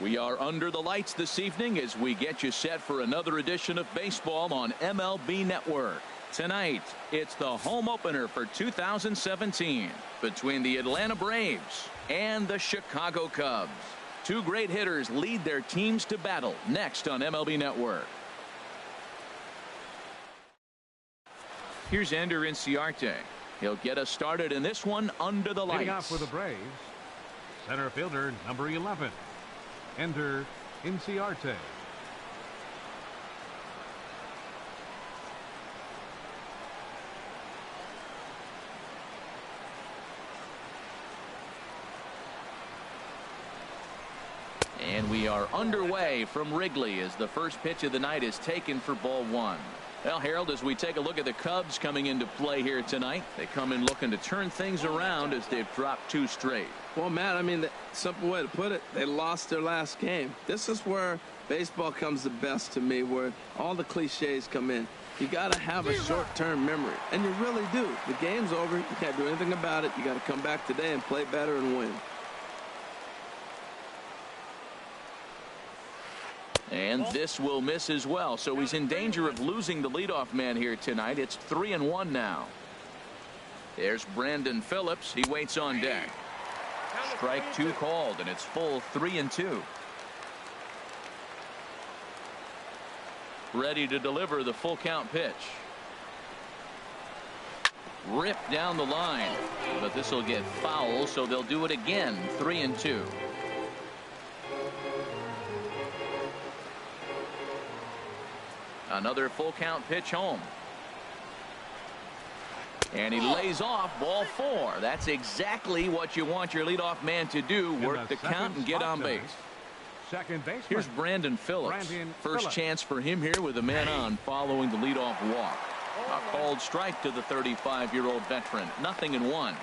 We are under the lights this evening as we get you set for another edition of baseball on MLB Network. Tonight, it's the home opener for 2017 between the Atlanta Braves and the Chicago Cubs. Two great hitters lead their teams to battle next on MLB Network. Here's Ender Inciarte. He'll get us started in this one under the lights. Leading off for the Braves, center fielder number 11, Ender Inciarte. And we are underway from Wrigley as the first pitch of the night is taken for ball one. Well, Harold, as we take a look at the Cubs coming into play here tonight, they come in looking to turn things around as they've dropped two straight. Well, Matt, I mean, the simple way to put it, they lost their last game. This is where baseball comes the best to me, where all the cliches come in. You got to have a short-term memory, and you really do. The game's over. You can't do anything about it. You got to come back today and play better and win. And this will miss as well, so he's in danger of losing the leadoff man here tonight. It's 3-1 now. There's Brandon Phillips. He waits on deck. Strike two called, and it's full 3-2. Ready to deliver the full count pitch. Ripped down the line, but this will get foul, so they'll do it again. 3-2. Another full count pitch home. And he lays off ball four. That's exactly what you want your leadoff man to do. Work the count and get on base. Second baseman. Here's Brandon Phillips. First chance for him here with a man on following the leadoff walk. A called strike to the 35-year-old veteran. 0-1.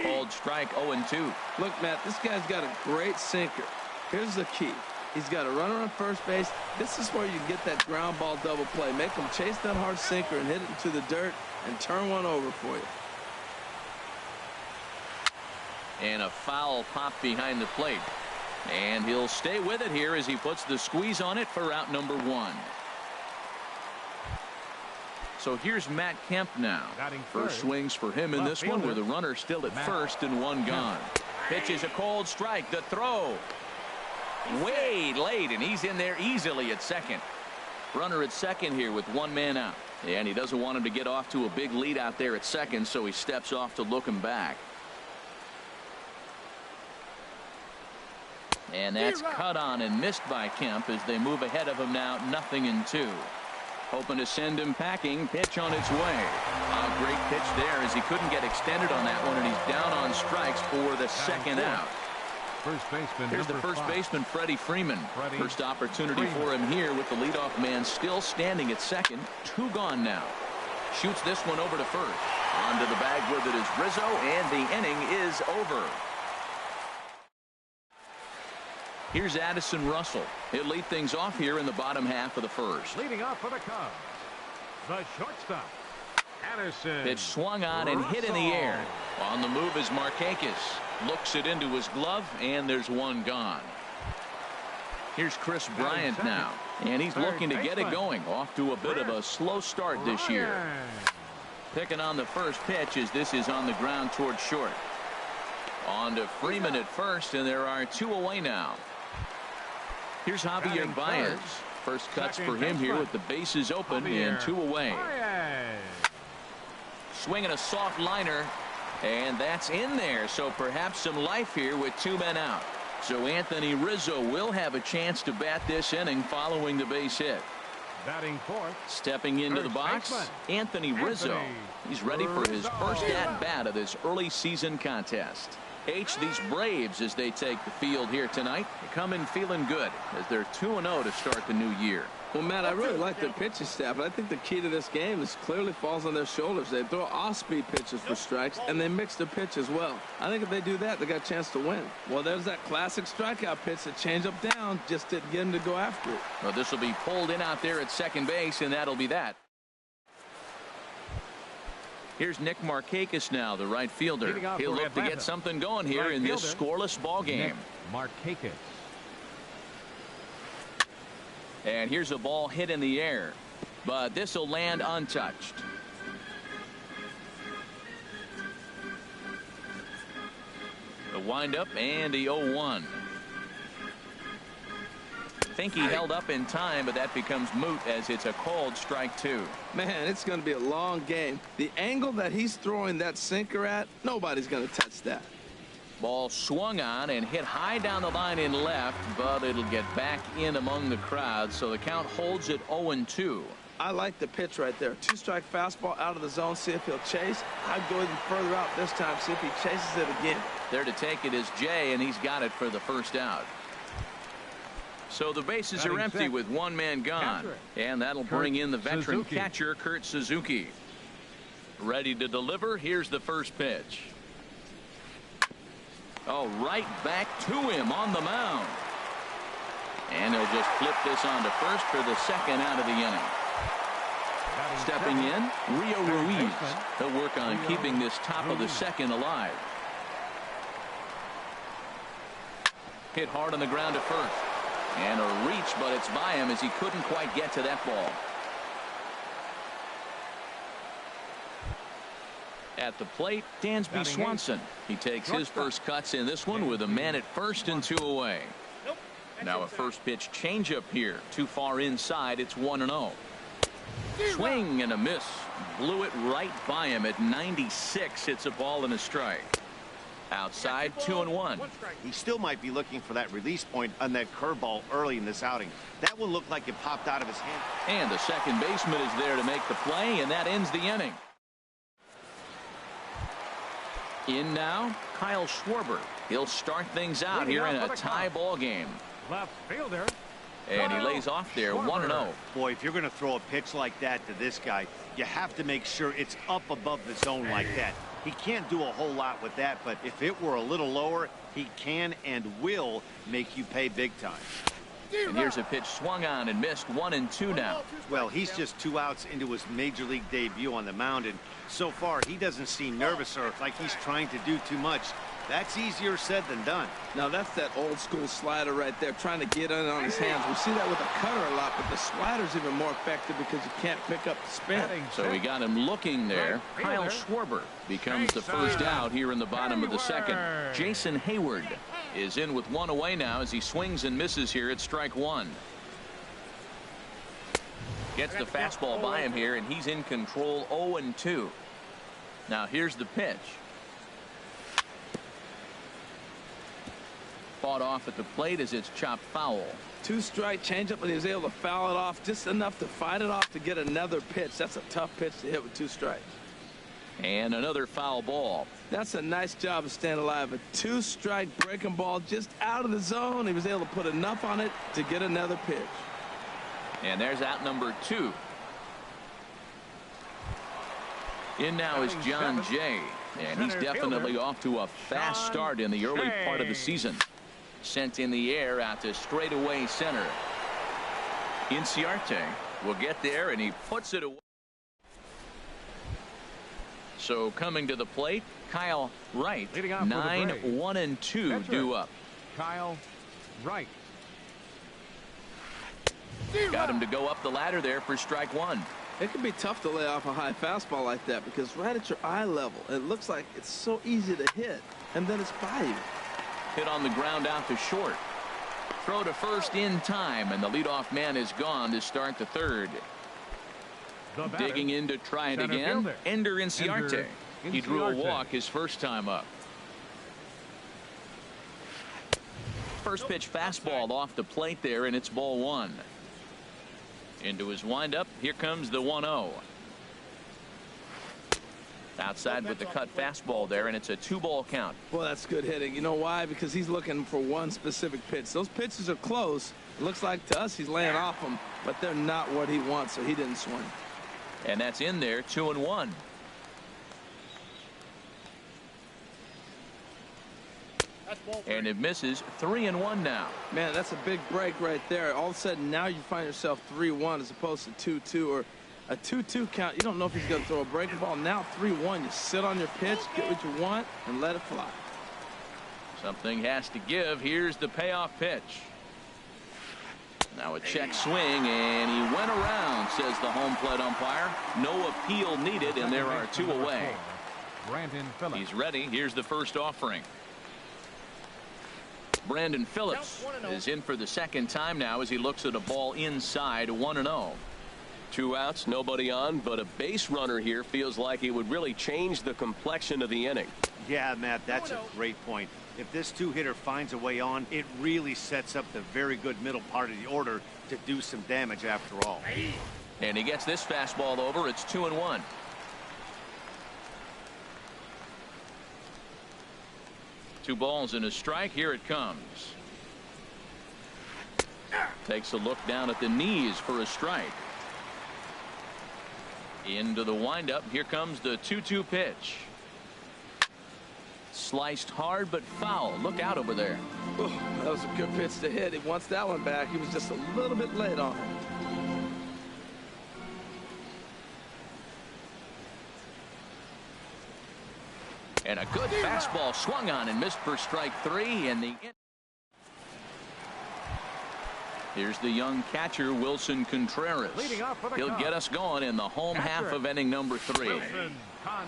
Called strike 0-2. Look, Matt, this guy's got a great sinker. Here's the key. He's got a runner on first base. This is where you get that ground ball double play. Make him chase that hard sinker and hit it into the dirt and turn one over for you. And a foul pop behind the plate. And he'll stay with it here as he puts the squeeze on it for out number one. So here's Matt Kemp now. First swings for him in this one with a runner still at first and one gone. Pitch is a cold strike. The throw way late, and he's in there easily at second. Runner at second here with one man out. And he doesn't want him to get off to a big lead out there at second, so he steps off to look him back. And that's cut on and missed by Kemp as they move ahead of him now. 0-2. Hoping to send him packing. Pitch on its way. A great pitch there as he couldn't get extended on that one, and he's down on strikes for the second out. First baseman. Here's the first baseman, Freddie Freeman. First opportunity for him here with the leadoff man still standing at second. Two gone now. Shoots this one over to first. Onto the bag with it is Rizzo, and the inning is over. Here's Addison Russell. He'll lead things off here in the bottom half of the first. Leading off for the Cubs, the shortstop, Addison. Pitch swung on and hit in the air. On the move is Markakis. Looks it into his glove, and there's one gone. Here's Chris Bryant now, and he's looking to get it going. Off to a bit of a slow start this year. Picking on the first pitch as this is on the ground towards short. On to Freeman at first, and there are two away now. Here's Javier Baez. First cuts for him here with the bases open and two away. Swinging a soft liner, and that's in there. So perhaps some life here with two men out. So Anthony Rizzo will have a chance to bat this inning following the base hit. Batting fourth. Stepping into the box, Anthony Rizzo. He's ready for his first at-bat of this early season contest. These Braves, as they take the field here tonight, come in feeling good as they're 2-0 to start the new year. Well, Matt, I really like their pitching staff, but I think the key to this game is clearly falls on their shoulders. They throw off-speed pitches for strikes, and they mix their pitch as well. I think if they do that, they got a chance to win. Well, there's that classic strikeout pitch, the change-up down, just didn't get him to go after it. Well, this will be pulled in out there at second base, and that'll be that. Here's Nick Markakis now, the right fielder. He'll look to get something going here in this scoreless ball game. Markakis. And here's a ball hit in the air, but this will land untouched. The windup and the 0-1. Think he held up in time, but that becomes moot as it's a called strike 2. Man, it's going to be a long game. The angle that he's throwing that sinker at, nobody's going to touch that. Ball swung on and hit high down the line in left, but it'll get back in among the crowd, so the count holds at 0-2. I like the pitch right there. 2-strike fastball out of the zone. See if he'll chase. I'd go even further out this time. See if he chases it again. There to take it is Jay, and he's got it for the first out. So the bases are empty with one man gone. And that'll bring in the veteran catcher, Kurt Suzuki. Ready to deliver. Here's the first pitch. Oh, right back to him on the mound. And he'll just flip this on to first for the second out of the inning. Stepping in, Rio Ruiz. He'll work on keeping this top of the second alive. Hit hard on the ground at first. And a reach, but it's by him as he couldn't quite get to that ball. At the plate, Dansby Swanson. He takes his first cuts in this one with a man at first and 2 away. Now a first pitch changeup here. Too far inside. It's 1-0. Swing and a miss. Blew it right by him at 96. It's a ball and a strike. Outside, 2-1. He still might be looking for that release point on that curveball early in this outing. That one looked like it popped out of his hand. And the second baseman is there to make the play, and that ends the inning. In now, Kyle Schwarber. He'll start things out here in a tie ball game. Left fielder. And he lays off there, 1-0. Boy, if you're going to throw a pitch like that to this guy, you have to make sure it's up above the zone like that. He can't do a whole lot with that, but if it were a little lower, he can and will make you pay big time. And here's a pitch swung on and missed, 1-2 now. Well, he's just 2 outs into his major league debut on the mound, and so far he doesn't seem nervous or like he's trying to do too much. That's easier said than done. Now that's that old school slider right there, trying to get in on his hands. We see that with a cutter a lot, but the slider's even more effective because you can't pick up the spin. So we got him looking there. Kyle Schwarber becomes the first out here in the bottom of the second. Jason Hayward is in with 1 away now as he swings and misses here at strike 1. Gets the fastball by him here, and he's in control, 0-2. Now here's the pitch. Fought off at the plate as it's chopped foul. 2-strike changeup, and he was able to foul it off just enough to fight it off to get another pitch. That's a tough pitch to hit with 2 strikes. And another foul ball. That's a nice job of staying alive. A 2-strike breaking ball just out of the zone. He was able to put enough on it to get another pitch. And there's out number 2. In now is John Jay. And he's definitely off to a fast start in the early part of the season. Sent in the air out to straightaway center. Inciarte will get there, and he puts it away. So coming to the plate, Kyle Wright. 9-1-2 due up. Kyle Wright. Got him to go up the ladder there for strike 1. It can be tough to lay off a high fastball like that because right at your eye level, it looks like it's so easy to hit, and then it's by you. Hit on the ground out to short. Throw to first in time, and the leadoff man is gone to start the third. Digging in to try it again, Ender Inciarte. He drew a walk his first time up. First pitch fastball off the plate there, and it's ball 1. Into his windup, here comes the 1-0. Outside with the cut fastball there, and it's a 2-ball count. Well, that's good hitting. You know why? Because he's looking for one specific pitch. Those pitches are close. It looks like to us he's laying off them, but they're not what he wants, so he didn't swing. And that's in there, 2-1. And it misses, 3-1 now. Man, that's a big break right there. All of a sudden now you find yourself 3-1 as opposed to 2-2, or A 2-2 count. You don't know if he's going to throw a breaking ball. Now 3-1. You sit on your pitch, get what you want, and let it fly. Something has to give. Here's the payoff pitch. Now a check swing, and he went around, says the home plate umpire. No appeal needed, and there are 2 away. Brandon Phillips. He's ready. Here's the first offering. Brandon Phillips is in for the second time now as he looks at a ball inside. 1-0. 2 outs, nobody on, but a base runner here feels like it would really change the complexion of the inning. Yeah, Matt, that's a great point. If this 2-hitter finds a way on, it really sets up the very good middle part of the order to do some damage after all. And he gets this fastball over. It's 2-1. Two balls and a strike. Here it comes. Takes a look down at the knees for a strike. Into the windup. Here comes the 2-2 pitch. Sliced hard but foul. Look out over there. Oh, that was a good pitch to hit. He wants that one back. He was just a little bit late on it. And a good fastball swung on and missed for strike 3. And here's the young catcher, Wilson Contreras. He'll get us going in the home half of inning number 3.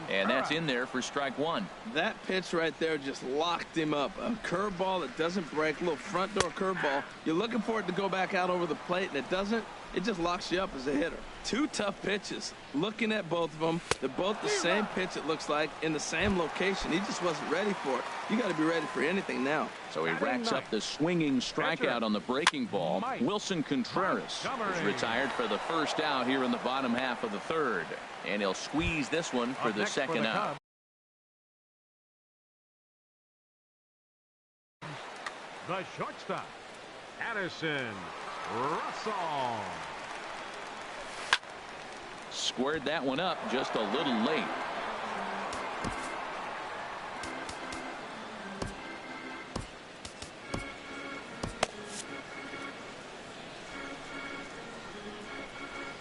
And that's in there for strike 1. That pitch right there just locked him up. A curveball that doesn't break, a little front door curveball. You're looking for it to go back out over the plate, and it doesn't. It just locks you up as a hitter. 2 tough pitches. Looking at both of them, they're both the same pitch, it looks like, in the same location. He just wasn't ready for it. You got to be ready for anything now. So he racks up the swinging strikeout on the breaking ball. Wilson Contreras is retired for the first out here in the bottom half of the 3rd. And he'll squeeze this one for the second out. The shortstop, Addison Russell. Squared that one up just a little late.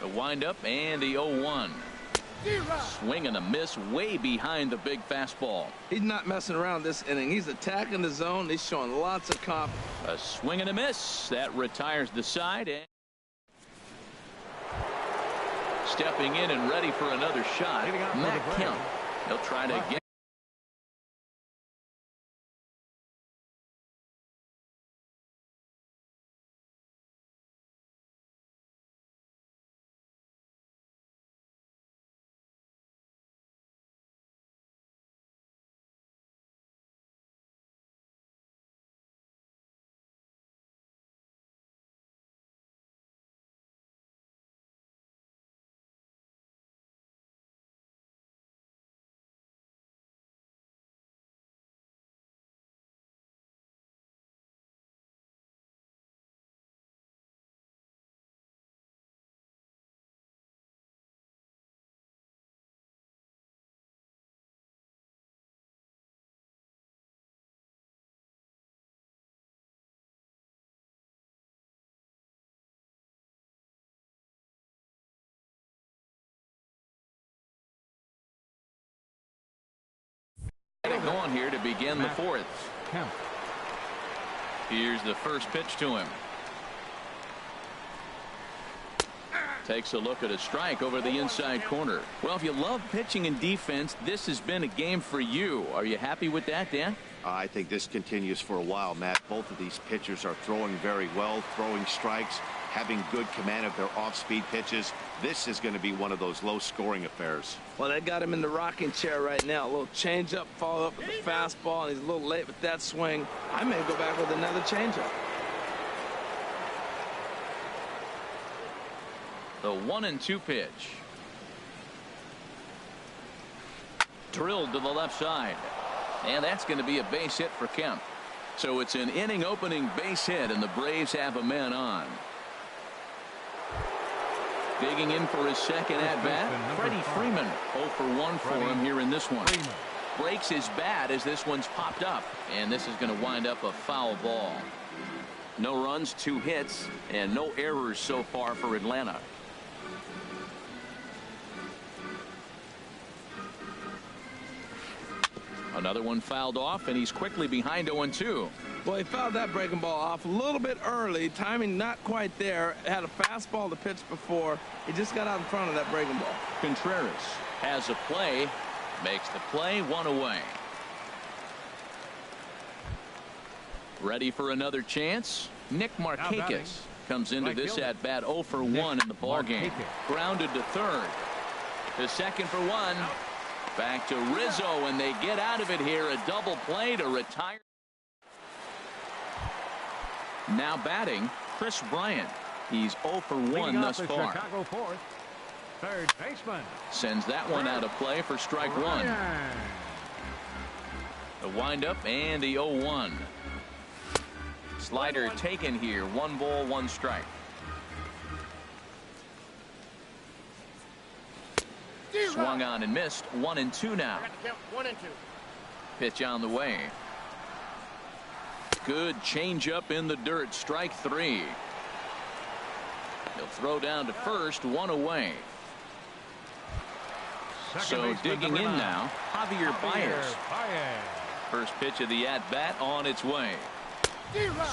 The windup and the 0-1. Swing and a miss way behind the big fastball. He's not messing around this inning. He's attacking the zone. He's showing lots of confidence. A swing and a miss. That retires the side. And stepping in and ready for another shot, Matt Kemp. He'll try to get. Going here to begin the 4th. Here's the first pitch to him. Takes a look at a strike over the inside corner. Well, if you love pitching and defense, this has been a game for you. Are you happy with that, Dan? I think this continues for a while, Matt. Both of these pitchers are throwing very well, throwing strikes, having good command of their off-speed pitches. This is going to be one of those low-scoring affairs. Well, they got him in the rocking chair right now. A little changeup, follow up with the fastball, and he's a little late with that swing. I may go back with another changeup. The 1-2 pitch. Drilled to the left side. And that's going to be a base hit for Kemp. So it's an inning opening base hit, and the Braves have a man on. Digging in for his second at-bat, Freddie Freeman. 0 for 1 for him here in this one. Breaks his bat as this one's popped up, and this is going to wind up a foul ball. No runs, 2 hits, and no errors so far for Atlanta. Another one fouled off, and he's quickly behind 0-2. Well, he fouled that breaking ball off a little bit early. Timing not quite there. Had a fastball to pitch before. He just got out in front of that breaking ball. Contreras has a play. Makes the play, 1 away. Ready for another chance. Nick Markakis comes into this at bat 0 for 1 in the ball game. Grounded to third. To second for 1. Back to Rizzo, and they get out of it here. A double play to retire. Now batting, Chris Bryant. He's 0 for 1 thus far. Chicago fourth, third baseman. Sends that one out of play for strike 1. The windup and the 0-1. Slider taken here. 1 ball, 1 strike. Swung on and missed. 1-2 now. 1-2. Pitch on the way. Good changeup in the dirt. Strike 3. He'll throw down to first. 1 away. So digging in now, Javier Baez. First pitch of the at-bat on its way.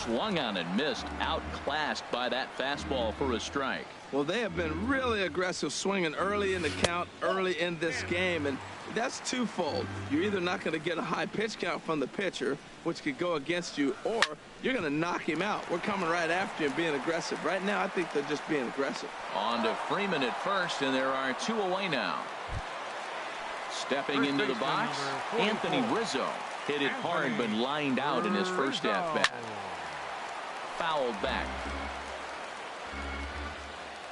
Swung on and missed. Outclassed by that fastball for a strike. Well, they have been really aggressive swinging early in the count, early in this game, and that's twofold. You're either not going to get a high pitch count from the pitcher, which could go against you, or you're going to knock him out. We're coming right after you and being aggressive. Right now, I think they're just being aggressive. On to Freeman at first, and there are 2 away now. Stepping into the box, Anthony Rizzo. Hit it hard, but lined out in his first at-bat. Fouled back.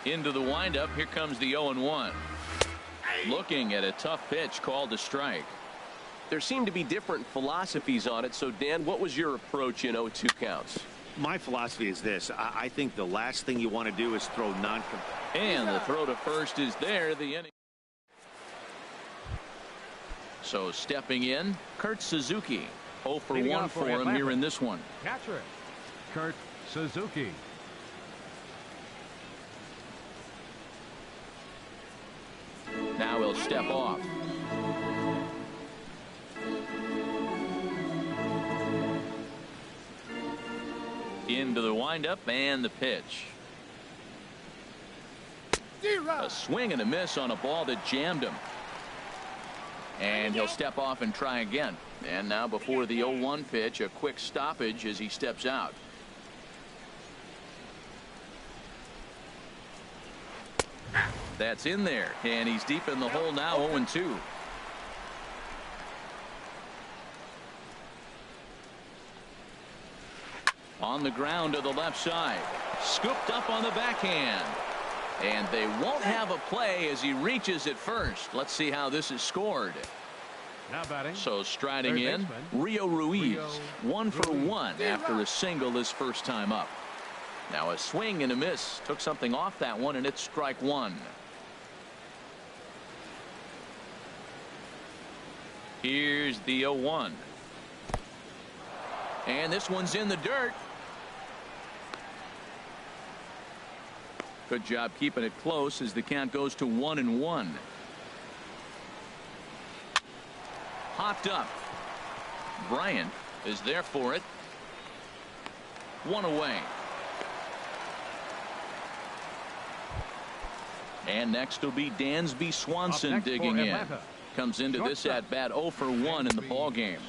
Into the windup. Here comes the 0-1. Looking at a tough pitch called a strike. There seem to be different philosophies on it. So, Dan, what was your approach in 0-2 counts? My philosophy is this. I think the last thing you want to do is throw non-competitive. And the throw to first is there. The inning. So stepping in, Kurt Suzuki. 0 for 1 for him here in this one. Catcher, Kurt Suzuki. Now he'll step off. Into the windup and the pitch. A swing and a miss on a ball that jammed him. And he'll step off and try again. And now before the 0-1 pitch, a quick stoppage as he steps out. That's in there, and he's deep in the hole now. 0-2. On the ground to the left side. Scooped up on the backhand. And they won't have a play as he reaches at first. Let's see how this is scored. Now batting. So striding in, Rio Ruiz. 1 for 1 after a single his first time up. Now a swing and a miss. Took something off that one, and it's strike 1. Here's the 0-1. And this one's in the dirt. Good job keeping it close as the count goes to 1-1. Hopped up. Bryant is there for it. 1 away. And next will be Dansby Swanson digging in. Comes into this at bat 0 for 1 in the ball game.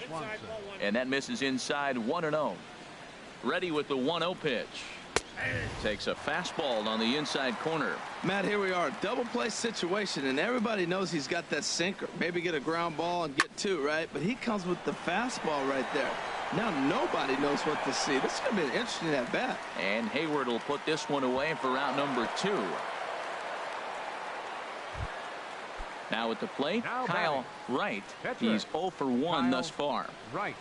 And that misses inside 1-0. Ready with the 1-0 pitch. Takes a fastball on the inside corner. Matt, here we are, double play situation, and everybody knows he's got that sinker. Maybe get a ground ball and get 2, right? But he comes with the fastball right there. Now nobody knows what to see. This is going to be an interesting at bat. And Hayward will put this one away for out number 2. Now at the plate, Kyle Wright. He's 0 for 1 thus far. Right.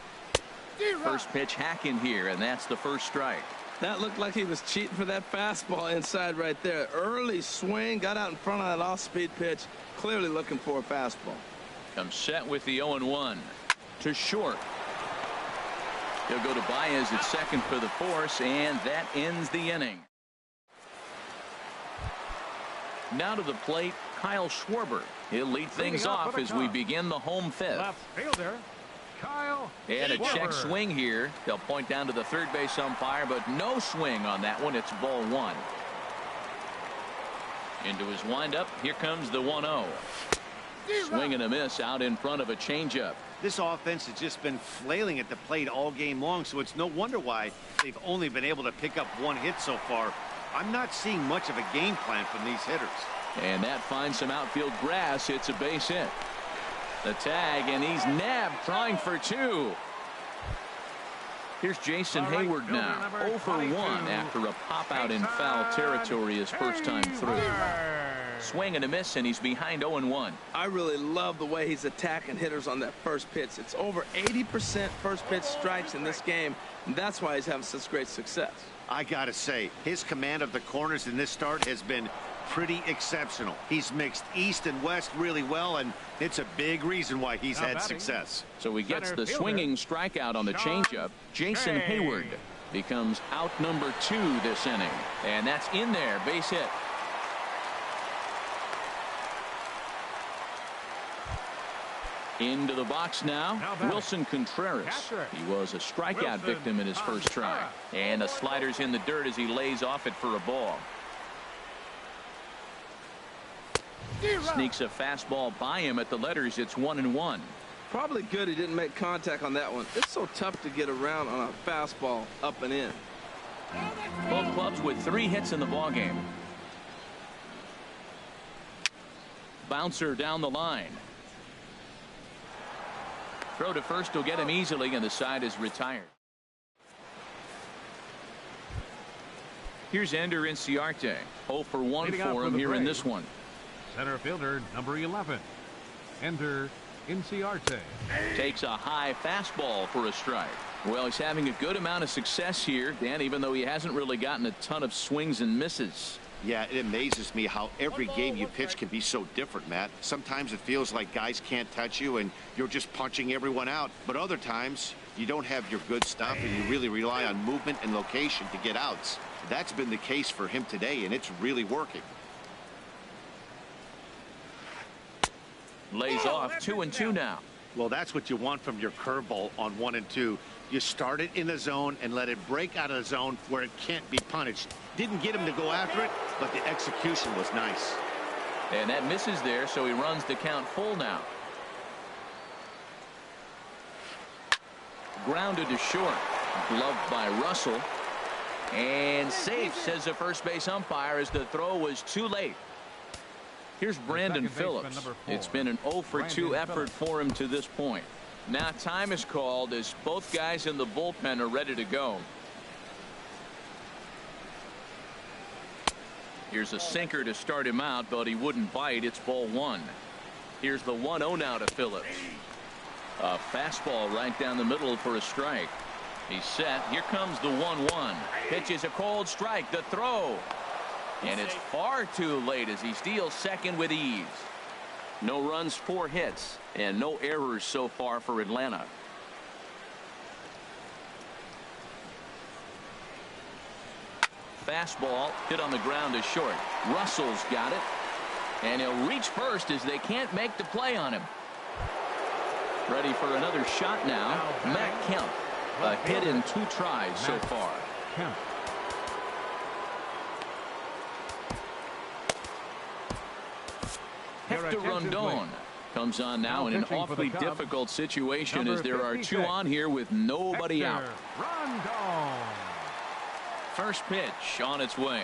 First pitch hack in here, and that's the first strike. That looked like he was cheating for that fastball inside right there. Early swing, got out in front of that off-speed pitch. Clearly looking for a fastball. Comes set with the 0-1 to short. He'll go to Baez at second for the force, and that ends the inning. Now to the plate, Kyle Schwarber. He'll lead things off as we begin the home fifth. Left fielder, Kyle And a check Schwarber. swing here. They'll point down to the third base umpire, but no swing on that one. It's ball one. Into his windup. Here comes the 1-0. Swing and a miss out in front of a changeup. This offense has just been flailing at the plate all game long, so it's no wonder why they've only been able to pick up one hit so far. I'm not seeing much of a game plan from these hitters. And that finds some outfield grass. It's a base hit. The tag, and he's nabbed, trying for two. Here's Jason Hayward now, 0 for 1 after a pop out in foul territory his first time through. Swing and a miss, and he's behind 0-1. I really love the way he's attacking hitters on that first pitch. It's over 80% first pitch strikes in this game, and that's why he's having such great success. I gotta say, his command of the corners in this start has been pretty exceptional. He's mixed east and west really well, and it's a big reason why he's had success. So he gets the swinging strikeout on the changeup. Jason Hayward becomes out number 2 this inning, and that's in there, base hit. Into the box now, Wilson Contreras. He was a strikeout victim in his first try. And the slider's in the dirt as he lays off it for a ball. Sneaks a fastball by him at the letters. It's 1-1. Probably good he didn't make contact on that one. It's so tough to get around on a fastball up and in. Both clubs with 3 hits in the ballgame. Bouncer down the line. Throw to first will get him easily, and the side is retired. Here's Ender Inciarte. 0 for 1 for him here in this one. Center fielder number 11, Ender Inciarte. Takes a high fastball for a strike. Well, he's having a good amount of success here, Dan, even though he hasn't really gotten a ton of swings and misses. Yeah, it amazes me how every game you pitch can be so different, Matt. Sometimes it feels like guys can't touch you and you're just punching everyone out. But other times you don't have your good stuff and you really rely on movement and location to get outs. That's been the case for him today, and it's really working. Lays off 2-2 now. Well, that's what you want from your curveball on 1 and 2. You start it in the zone and let it break out of the zone where it can't be punished. Didn't get him to go after it, but the execution was nice. And that misses there, so he runs the count full now. Grounded to short. Gloved by Russell. And safe, says the first base umpire, as the throw was too late. Here's Brandon Phillips. It's been an 0 for 2 effort for him to this point. Now time is called as both guys in the bullpen are ready to go. Here's a sinker to start him out, but he wouldn't bite. It's ball 1. Here's the 1-0 now to Phillips. A fastball right down the middle for a strike. He's set. Here comes the 1-1. Pitches a cold strike. The throw. And it's far too late as he steals second with ease. No runs, 4 hits, and no errors so far for Atlanta. Fastball hit on the ground is short. Russell's got it. And he'll reach first as they can't make the play on him. Ready for another shot now. Matt Kemp. A hit in 2 tries so far. Kemp. Hector Rondon comes on now in an awfully difficult situation as there are 2 on here with nobody out. Rondon. First pitch on its way.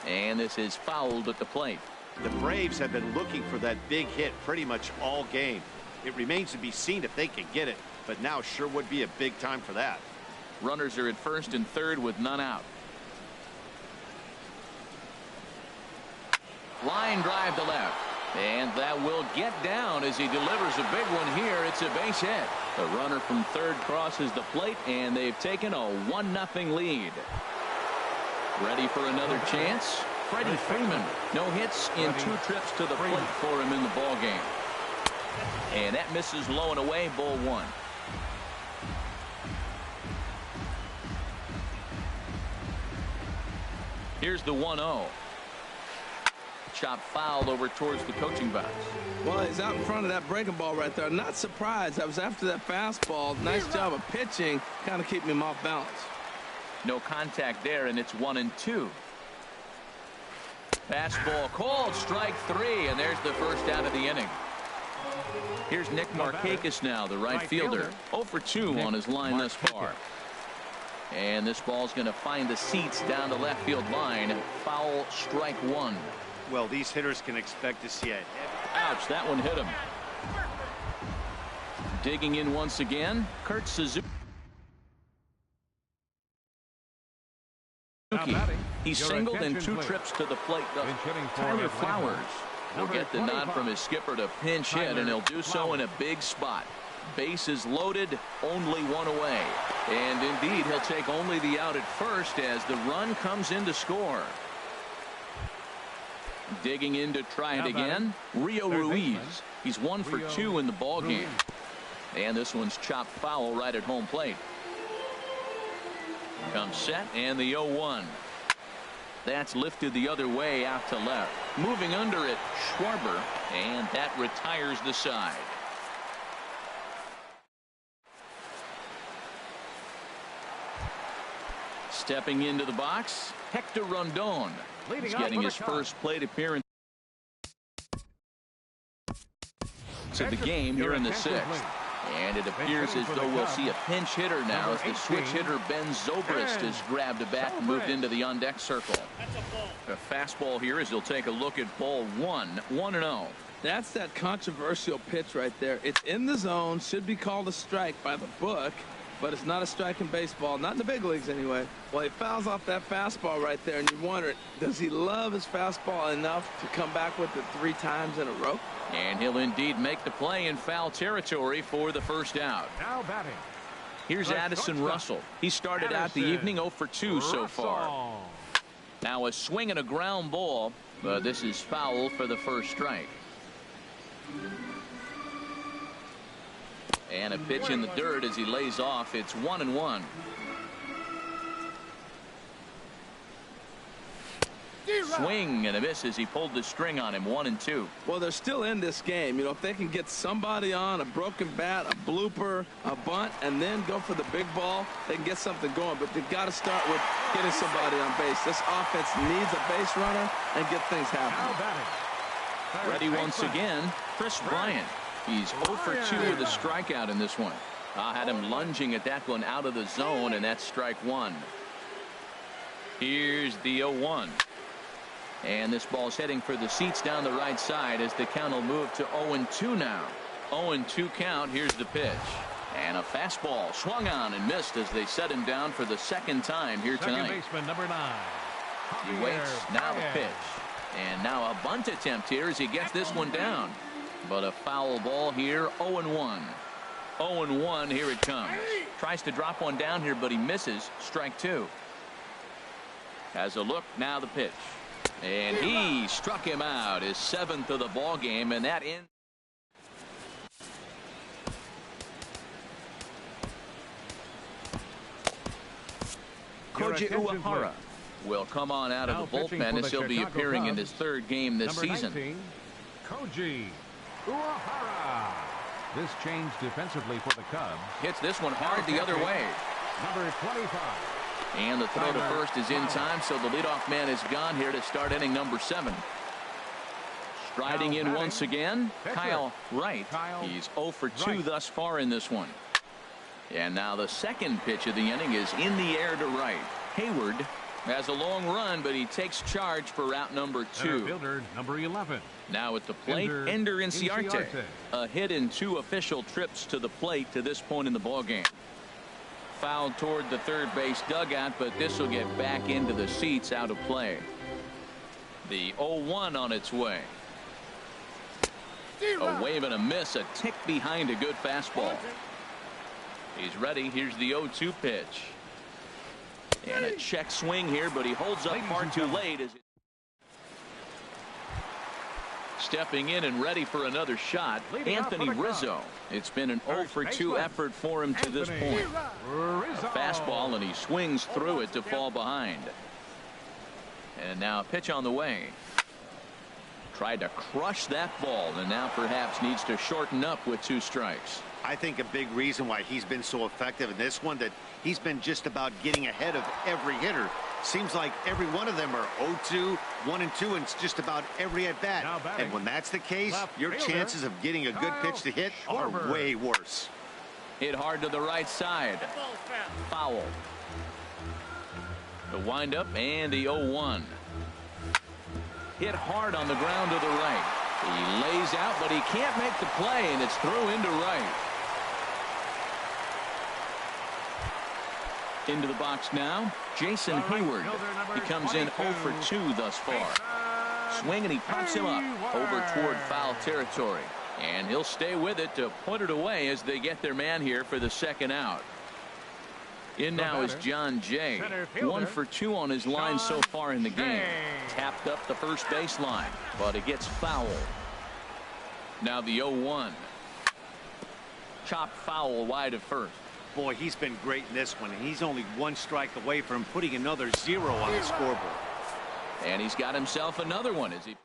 And this is fouled at the plate. The Braves have been looking for that big hit pretty much all game. It remains to be seen if they can get it, but now sure would be a big time for that. Runners are at first and third with none out. Line drive to left. And that will get down as he delivers a big one here. It's a base hit. The runner from third crosses the plate, and they've taken a 1-0 lead. Ready for another chance? Freddie Freeman. No hits in 2 trips to the plate for him in the ballgame. And that misses low and away, ball 1. Here's the 1-0. chop foul over towards the coaching box. Well, he's out in front of that breaking ball right there. Not surprised. I was after that fastball. Nice job of pitching, kind of keeping him off balance. No contact there, and it's 1-2. Fastball called, strike 3, and there's the first out of the inning. Here's Nick Markakis now, the right fielder. 0 for 2 on his line thus far. And this ball's going to find the seats down the left field line. Foul, strike 1. Well, these hitters can expect to see it. Ouch, that one hit him. Digging in once again, Kurt Suzuki. He singled in 2 trips to the plate. Tyler Flowers will get the nod from his skipper to pinch hit, and he'll do so in a big spot. Bases loaded, only 1 away. And indeed, he'll take only the out at first as the run comes in to score. Digging in to try it again, Rio Ruiz. He's 1 for 2 in the ball game. And this one's chopped foul right at home plate. Comes set, and the 0-1. That's lifted the other way out to left. Moving under it, Schwarber, and that retires the side. Stepping into the box, Hector Rondon. He's getting his first plate appearance of the game here in the 6th. And it appears as though we'll see a pinch hitter now as the switch hitter Ben Zobrist has grabbed a bat and moved into the on-deck circle. A fastball here as he'll take a look at ball 1, 1-0. That's that controversial pitch right there. It's in the zone, should be called a strike by the book, but it's not a strike in baseball, not in the big leagues anyway. Well, he fouls off that fastball right there, and you wonder, does he love his fastball enough to come back with it 3 times in a row? And he'll indeed make the play in foul territory for the first out. Now batting. Here's Addison Russell. He started out the evening 0 for 2 so far. Now a swing and a ground ball, but this is foul for the first strike. And a pitch in the dirt as he lays off. It's 1-1. Swing and a miss as he pulled the string on him. 1-2. Well, they're still in this game. You know, if they can get somebody on, a broken bat, a blooper, a bunt, and then go for the big ball, they can get something going. But they've got to start with getting somebody on base. This offense needs a base runner and get things happening. Ready once again, Chris Bryant. He's 0 for 2 with a strikeout in this one. I had him lunging at that one out of the zone, and that's strike 1. Here's the 0-1. And this ball's heading for the seats down the right side as the count will move to 0-2 now. 0-2 count. Here's the pitch. And a fastball swung on and missed as they set him down for the 2nd time here tonight. Second baseman number 9. He waits. Now the pitch. And now a bunt attempt here as he gets this one down. But a foul ball here. 0-1. 0-1. Here it comes. Tries to drop one down here, but he misses. Strike 2. Has a look. Now the pitch. And he struck him out, his 7th of the ball game, and that ends. Koji Uehara will come on out of the bullpen as he'll be appearing in his 3rd game this season. 19, Koji Uehara. This change defensively for the Cubs. Hits this one hard the other way. Number 25. And the throw to first is in time, so the leadoff man is gone here to start inning number 7. Striding in once again, Kyle Wright. He's 0 for 2 thus far in this one. And now the second pitch of the inning is in the air to right. Hayward has a long run, but he takes charge for route number 2. Fielder number 11. Now at the plate, Ender Inciarte. A hit in 2 official trips to the plate to this point in the ballgame. Fouled toward the third base dugout, but this will get back into the seats out of play. The 0-1 on its way. A wave and a miss, a tick behind a good fastball. He's ready. Here's the 0-2 pitch. And a check swing here, but he holds up far too late. As stepping in and ready for another shot, Anthony Rizzo. It's been an 0 for 2 effort for him to this point. A fastball, and he swings through it to fall behind. And now a pitch on the way. Tried to crush that ball and now perhaps needs to shorten up with 2 strikes. I think a big reason why he's been so effective in this one, that he's been just about getting ahead of every hitter. Seems like every one of them are 0-2, 1-2, and it's just about every at bat. And when that's the case, your chances of getting a good pitch to hit are way worse. Hit hard to the right side. Foul. The windup and the 0-1. Hit hard on the ground to the right. He lays out, but he can't make the play, and it's through into right. Into the box now, Jason Hayward. He comes in 0 for 2 thus far. Swing, and he pops him up over toward foul territory. And he'll stay with it to put it away as they get their man here for the second out. In now is John Jay. 1 for 2 on his line so far in the game. Tapped up the first baseline, but it gets foul. Now the 0-1. Chopped foul wide of first. Boy, he's been great in this one. He's only 1 strike away from putting another 0 on the scoreboard. And he's got himself another one as he.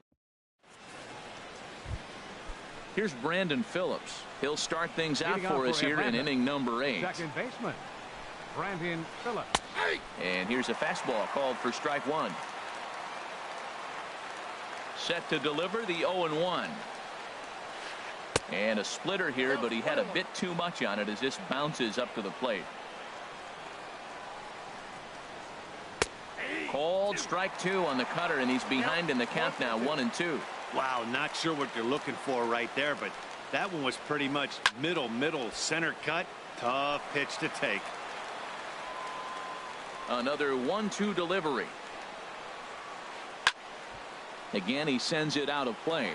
Here's Brandon Phillips. He'll start things out for us here in inning number 8. Second baseman, Brandon Phillips. And here's a fastball called for strike 1. Set to deliver the 0-1. And a splitter here, but he had a bit too much on it as this bounces up to the plate. Called strike 2 on the cutter, and he's behind in the count now, 1-2. Wow, not sure what you're looking for right there, but that one was pretty much middle center cut. Tough pitch to take. Another 1-2 delivery. Again, he sends it out of play.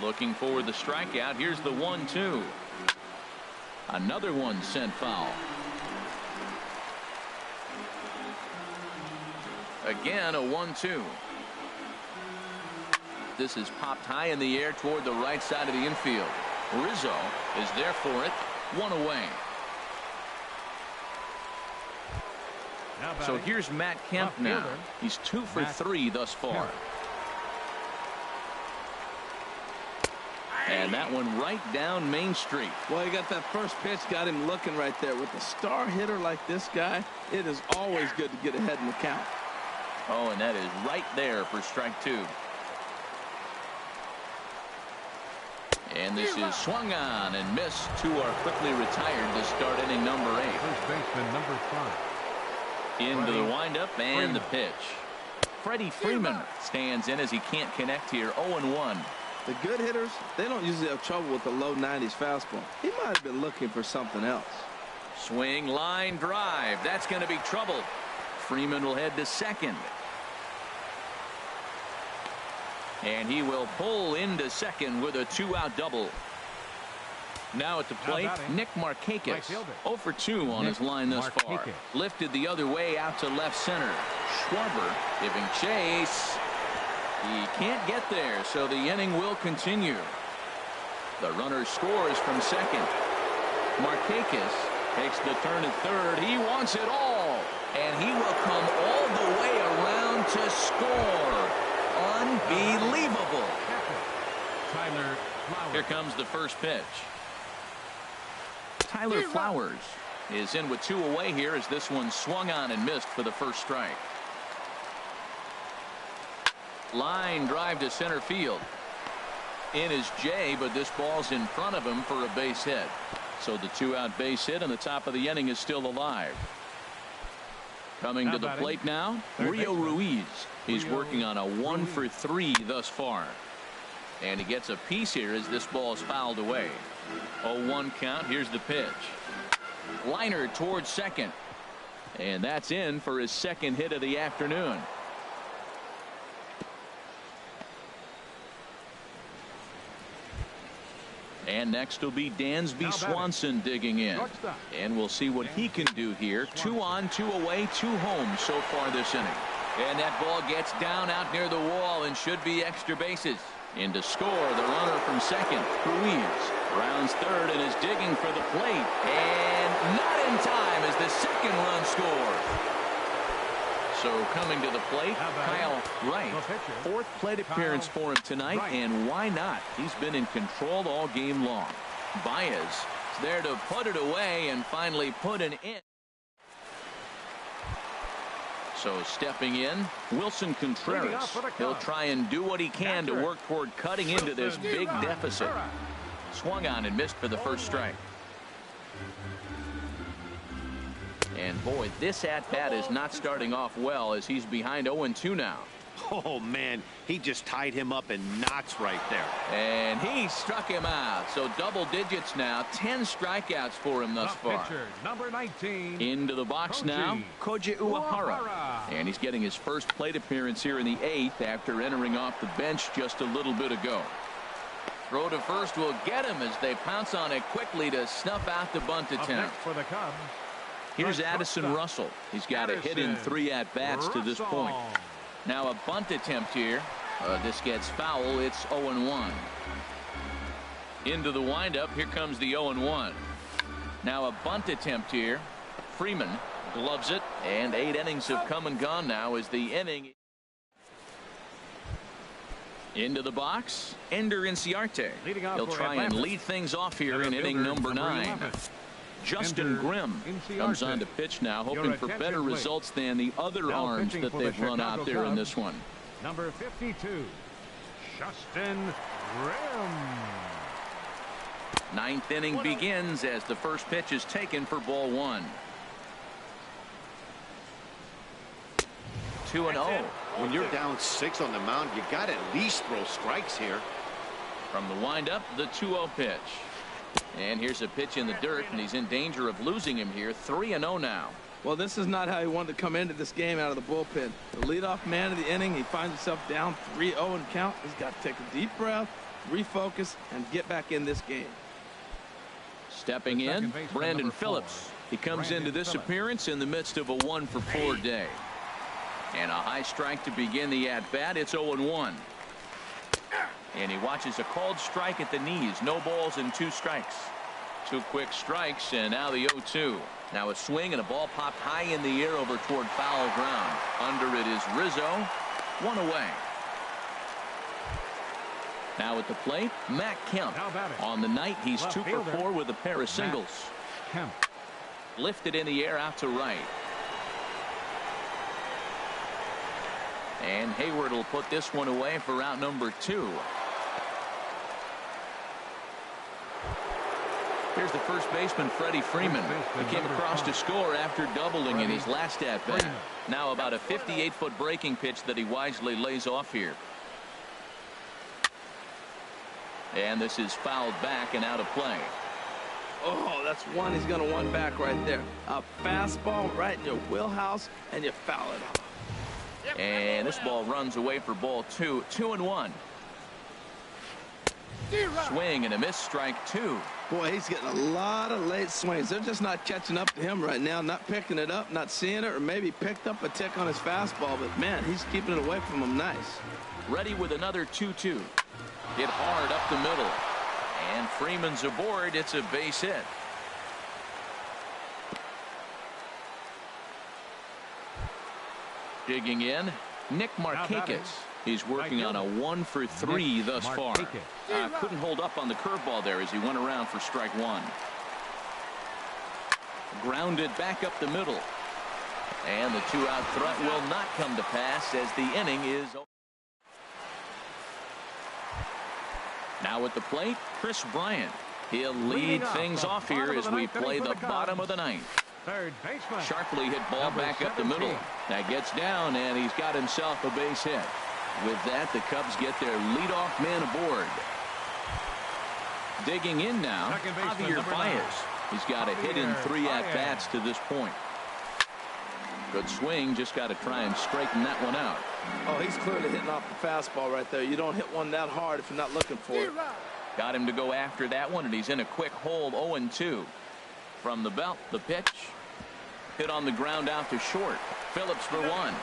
Looking for the strikeout. Here's the 1-2. Another one sent foul. Again, a 1-2. This is popped high in the air toward the right side of the infield. Rizzo is there for it. 1 away. So here's Matt Kemp now. He's 2 for 3 thus far. And that one right down Main Street. Well, he got that first pitch, got him looking right there. With a star hitter like this guy, it is always good to get ahead in the count. Oh, and that is right there for strike 2. And this is swung on and missed. 2 are quickly retired to start inning number 8. First baseman number 5. Into the windup and the pitch. Freddie Freeman stands in as he can't connect here. 0-1. The good hitters, they don't usually have trouble with the low 90s fastball. He might have been looking for something else. Swing, line drive. That's going to be trouble. Freeman will head to second. And he will pull into second with a 2-out double. Now at the plate, Nick Markakis. 0 for 2 on his line thus far. Lifted the other way out to left center. Schwarber giving chase. He can't get there, so the inning will continue. The runner scores from second. Markakis takes the turn at third. He wants it all, and he will come all the way around to score. Unbelievable. Tyler Flowers. Here comes the first pitch. Tyler Flowers is in with 2 away here as this one swung on and missed for the first strike. Line drive to center field. In is Jay, but this ball's in front of him for a base hit. So the 2-out base hit, and the top of the inning is still alive. Coming to the plate now, Rio Ruiz. He's working on a 1 for 3 thus far. And he gets a piece here as this ball is fouled away. 0-1 count. Here's the pitch. Liner towards second. And that's in for his second hit of the afternoon. And next will be Dansby Swanson digging in. And we'll see what he can do here. 2 on, 2 away, 2 home so far this inning. And that ball gets down out near the wall and should be extra bases. In to score, the runner from second, Ruiz. Rounds third and is digging for the plate. And not in time as the second run scores. So coming to the plate, Kyle Wright. Fourth plate appearance for him tonight, and why not? He's been in control all game long. Baez is there to put it away and finally put an in. So stepping in, Wilson Contreras. He'll try and do what he can to work toward cutting into this big deficit. Swung on and missed for the first strike. And boy, this at-bat is not starting off well as he's behind 0-2 now. Oh, man, he just tied him up in knots right there. And he struck him out. So double digits now. 10 strikeouts for him thus far. Pitcher, number 19. Into the box now, Koji Uehara. And he's getting his first plate appearance here in the 8th after entering off the bench just a little bit ago. Throw to first will get him as they pounce on it quickly to snuff out the bunt attempt. For the Cubs. Here's Addison Russell. He's got a hit in 3 at-bats to this point. Now a bunt attempt here. This gets foul. It's 0-1. Into the windup. Here comes the 0-1. Now a bunt attempt here. Freeman gloves it. And 8 innings have come and gone now as the inning. Into the box. Ender Inciarte. He'll try and lead things off here in inning number 9. Justin Grimm comes on to pitch now, hoping for better results than the other arms that they've run out there in this one. Number 52, Justin Grimm. 9th inning begins as the first pitch is taken for ball 1. 2-0. When you're down 6 on the mound, you got to at least throw strikes here. From the windup, the 2-0 pitch. And here's a pitch in the dirt, and he's in danger of losing him here. 3-0 now. Well, this is not how he wanted to come into this game out of the bullpen. The leadoff man of the inning, he finds himself down 3-0 in count. He's got to take a deep breath, refocus, and get back in this game. Stepping in, Brandon Phillips. He comes into this appearance in the midst of a 1-for-4 day. And a high strike to begin the at-bat. It's 0-1. And he watches a called strike at the knees. No balls and 2 strikes. 2 quick strikes, and now the 0-2. Now a swing and a ball popped high in the air over toward foul ground. Under it is Rizzo. 1 away. Now at the plate, Matt Kemp. On the night, he's 2-for-4 with a pair of singles. Lifted in the air out to right. And Hayward will put this one away for out number 2. Here's the first baseman, Freddie Freeman. He came across to score after doubling in his last at-bat. Now about a 58-foot breaking pitch that he wisely lays off here. And this is fouled back and out of play. Oh, that's one he's going to want back right there. A fastball right in your wheelhouse, and you foul it off. And this ball runs away for ball 2. 2-1. Swing and a miss, strike 2. Boy, he's getting a lot of late swings. They're just not catching up to him right now, not picking it up, not seeing it, or maybe picked up a tick on his fastball. But, man, he's keeping it away from him nice. Ready with another 2-2. Hit hard up the middle. And Freeman's aboard. It's a base hit. Digging in, Nick Markakis. He's working on a 1-for-3 thus far. Couldn't hold up on the curveball there as he went around for strike 1. Grounded back up the middle. And the 2-out threat will not come to pass as the inning is over. Now at the plate, Chris Bryant. He'll lead things off here as we play the bottom of the 9th. Sharply hit ball back up the middle. That gets down, and he's got himself a base hit. With that, the Cubs get their leadoff man aboard. Digging in now, Javier Baez. He's got a hit in 3 at-bats to this point. Good swing, just got to try and straighten that one out. Oh, he's clearly hitting off the fastball right there. You don't hit one that hard if you're not looking for it. Got him to go after that one, and he's in a quick hold. 0-2. From the belt, the pitch. Hit on the ground out to short. Phillips for 1.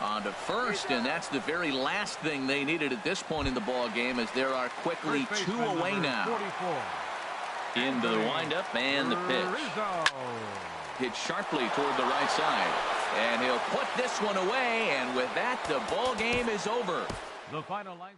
On to first, and that's the very last thing they needed at this point in the ball game, as there are quickly 2 away now. Into the windup and the pitch. Hit sharply toward the right side. And he'll put this one away, and with that, the ball game is over. The final line.